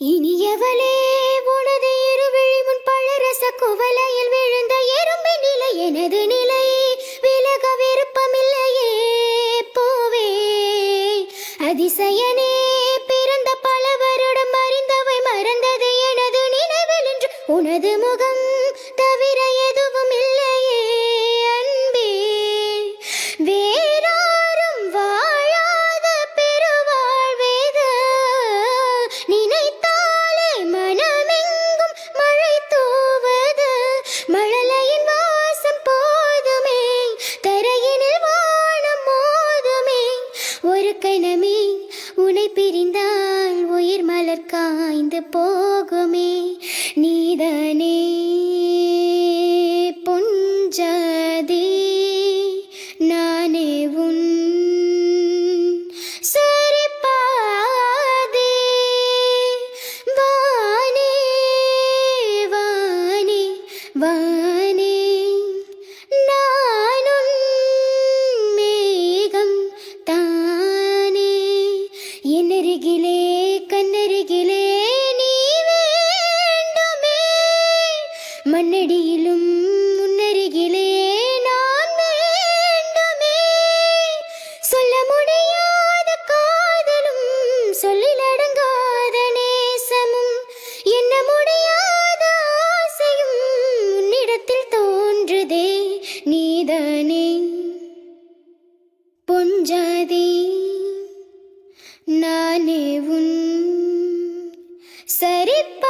இனியவளே உனது இருவிழி முன் பழரச குவலையில் விழுந்த எறும்பின் நிலை எனது நிலை விலக விருப்பமில்லையே போவே அதிசயனே பிறந்த பல வருடம் அறிந்தவை மறந்தது எனது நினைவில் என்று உனது முகம் தவிர எதுவும் இல்லையே அன்பே வேறாரும் வாழாத பெருவாழ்வேது நினைத்தாலே மனமெங்கும் மழை தூவது மழலையின் வாசம் போதுமே தரையினில் வானம் மோதுமே ஒரு கணமே உன்னை பிரிந்தால் உயிர் மலர் காய்ந்து போகுமே நீதானே பொஞ்சாதே நானே உன் சரிபாதே வானே வானே வானே நானும் மேகம் தானே என்னருகிலே கண்ணருகிலே நீ வேண்டுமே மண்ணடியிலும் முன்னருகிலே நான் வேண்டுமே சொல்ல முடியாத காதலும் சொல்லிலடங்காத நேசமும் எண்ண முடியாத ஆசையும் உன்னிடத்தில் தோன்றுதே நீதானே பொஞ்சாதே நானே உன் சரிப்பா